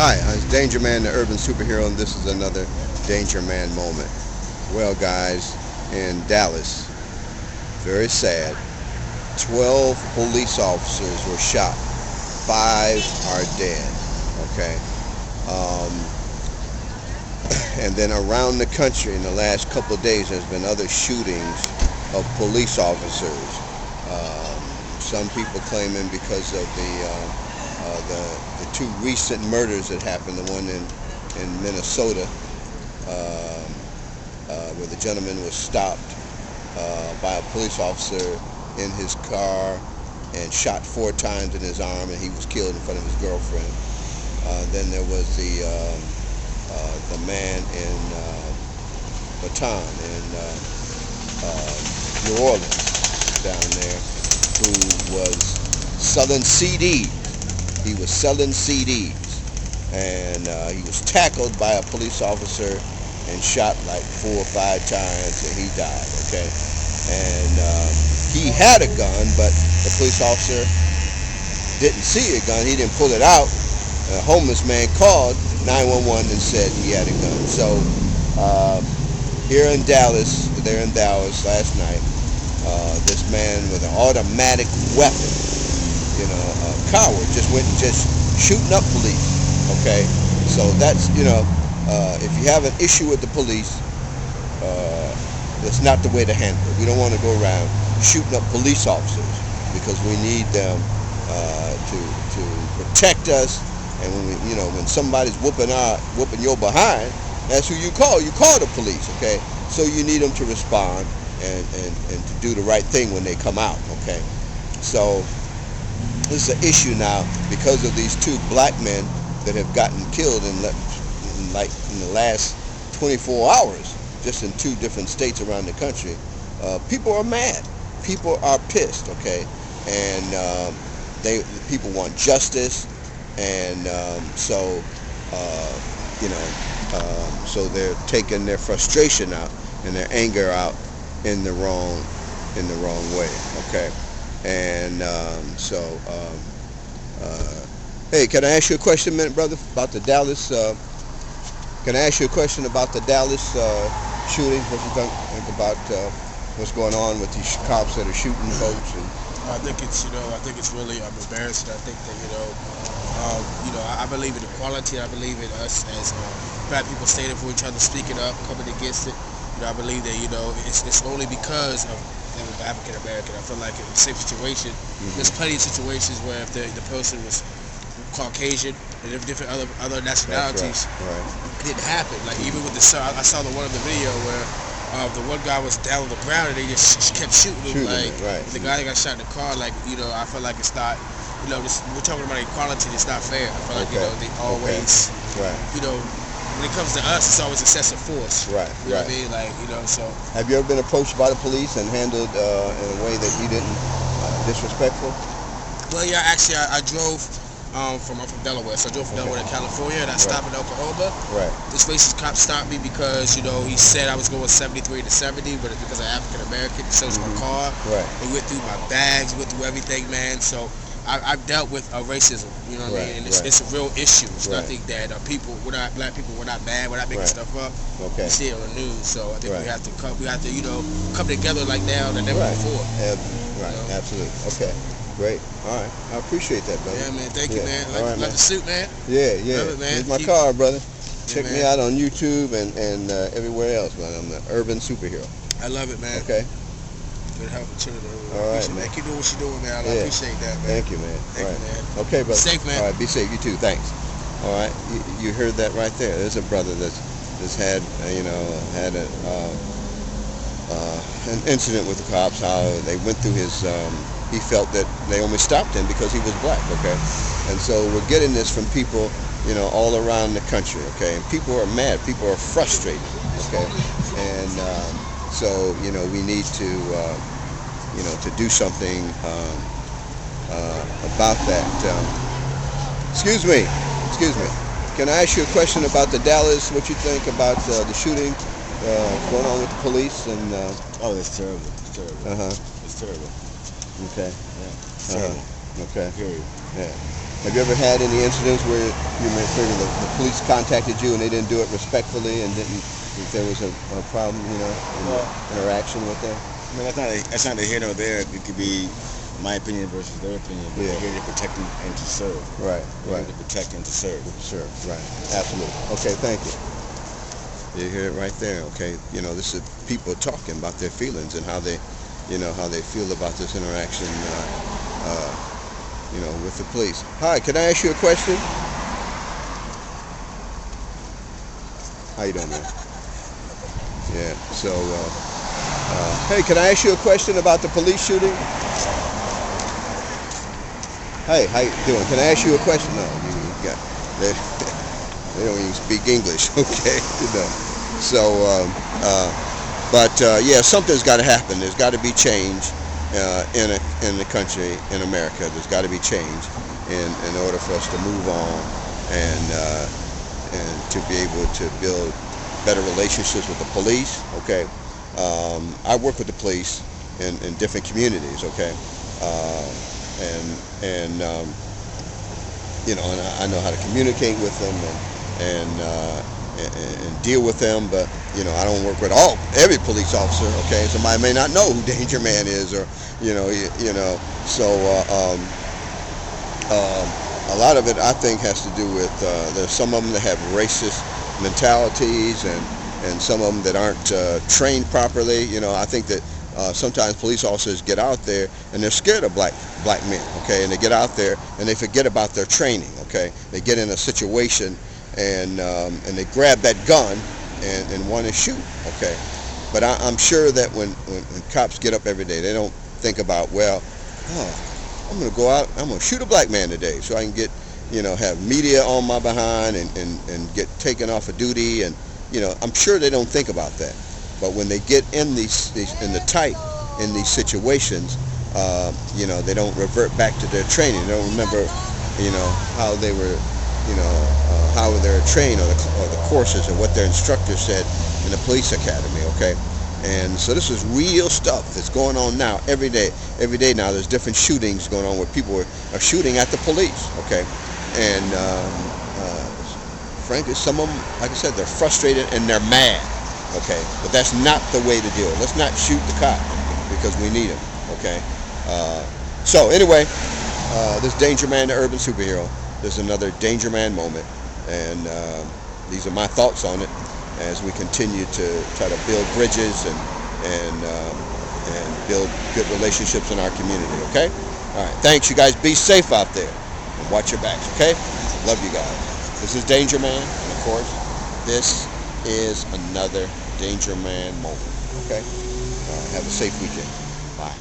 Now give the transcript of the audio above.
Hi, it's DangerMan, the urban superhero, and this is another DangerMan moment. Well, guys, in Dallas, very sad. 12 police officers were shot. 5 are dead. Okay. Um, and then around the country in the last couple of days, there's been other shootings of police officers. Some people claiming because of the two recent murders that happened, the one in Minnesota, where the gentleman was stopped by a police officer in his car and shot 4 times in his arm, and he was killed in front of his girlfriend. Then there was the man in Baton in New Orleans down there, who was selling CDs. He was selling CDs, and he was tackled by a police officer and shot like 4 or 5 times, and he died. Okay, and he had a gun, but the police officer didn't see a gun. He didn't pull it out. A homeless man called 911 and said he had a gun. So here in Dallas, there in Dallas last night, this man with an automatic weapon, a coward, just went and just shooting up police. Okay, so that's if you have an issue with the police, that's not the way to handle it. We don't want to go around shooting up police officers because we need them to protect us. And when somebody's whooping your behind, that's who you call. You call the police, okay? So you need them to respond and to do the right thing when they come out, okay? So this is an issue now because of these 2 black men that have gotten killed in the last 24 hours, just in 2 different states around the country. People are mad. People are pissed, okay? And people want justice. And so they're taking their frustration out and their anger out in the wrong way. Okay, and hey, can I ask you a question, a minute, brother, about the Dallas? Can I ask you a question about the Dallas shooting? What you think about what's going on with these cops that are shooting folks? I think it's really embarrassing. I think that I believe in equality. I believe in us as black people standing for each other, speaking up, coming against it. I believe that it's only because of African American. I feel like in the same situation, there's plenty of situations where if the person was Caucasian and different other nationalities, right. It didn't happen. Like even with I saw the one in the video where. The one guy was down on the ground and they just kept shooting him. Right. The guy that got shot in the car, I feel like it's not, we're talking about equality, it's not fair. I feel like, they always, right. When it comes to us, it's always excessive force. Right, You know what I mean? So. Have you ever been approached by the police and handled in a way that you didn't, disrespectful? Well, yeah, actually, I drove. I'm from Delaware, so I drove from Delaware to California, and I stopped in Oklahoma. Right. This racist cop stopped me because, he said I was going 73 to 70, but it's because I'm African American. He searched my car. Right. He went through my bags, went through everything, man. So I've dealt with racism, you know what I mean? And it's a real issue. It's nothing that black people, we're not bad, we're not making stuff up. Okay. We see it on the news, so I think we have to come together like now than never before. Right. Absolutely. Okay. Great. All right. I appreciate that, brother. Yeah, man. Thank you, man. All right, love the suit, man. Yeah. Love it, man. Here's my car, brother. Check man. me out on YouTube and everywhere else, man. I'm the urban superhero. I love it, man. Okay. Good help and chilling. All right, man. Keep doing what you're doing, man. I appreciate that, man. Thank you, man. Thank you, man. Okay, brother. Be safe, man. All right. Be safe. You too. Thanks. All right. You heard that right there. There's a brother that's had had an incident with the cops. How they went through his. He felt that they only stopped him because he was black, okay? And so we're getting this from people, all around the country, okay? And people are mad. People are frustrated, okay? And so, we need to, to do something about that. Excuse me. Can I ask you a question about the Dallas? What you think about the shooting going on with the police? And oh, it's terrible. It's terrible. Uh-huh. It's terrible. Okay. Yeah. It's terrible. Okay. Period. Yeah. Have you ever had any incidents where you may say the police contacted you and they didn't do it respectfully and didn't, if there was a problem, in your Well, interaction with them? I mean, that's not a here nor there. It could be my opinion versus their opinion. But Yeah. we're here to protect and to serve. Right, We're right. here to protect and to serve. Sure, right. Absolutely. Okay, thank you. You hear it right there, okay? This is people talking about their feelings and how they feel about this interaction, with the police. Hi, can I ask you a question? How you doing, man? Yeah, so, hey, can I ask you a question about the police shooting? Hey, how you doing? Can I ask you a question? No, you got, they, they don't even speak English, okay? So, yeah, something's got to happen. There's got to be change in the country, in America. There's got to be change in order for us to move on and to be able to build better relationships with the police. Okay, I work with the police in different communities. Okay, and I know how to communicate with them and deal with them, but I don't work with every police officer. Okay, somebody may not know who DangerMan is, or so a lot of it I think has to do with there's some of them that have racist mentalities and some of them that aren't trained properly. I think that sometimes police officers get out there and they're scared of black men. Okay, and they get out there and they forget about their training. Okay, they get in a situation and they grab that gun and want to shoot. Okay, but I'm sure that when cops get up every day, they don't think about, I'm going to go out, I'm going to shoot a black man today so I can get, have media on my behind and get taken off of duty. And, I'm sure they don't think about that. But when they get in these in these situations, they don't revert back to their training. They don't remember, how they were, how they were trained or the courses and what their instructor said in the police academy. Okay. And so this is real stuff that's going on now every day. Every day now there's different shootings going on where people are shooting at the police, okay? And frankly, some of them, like I said, they're frustrated and they're mad, okay? But that's not the way to deal. Let's not shoot the cop because we need him, okay? So anyway, this DangerMan, the urban superhero, there's another DangerMan moment. And these are my thoughts on it as we continue to try to build bridges and build good relationships in our community, okay? All right, thanks, you guys. Be safe out there and watch your backs, okay? Love you guys. This is DangerMan, and of course, this is another DangerMan moment, okay? Have a safe weekend. Bye.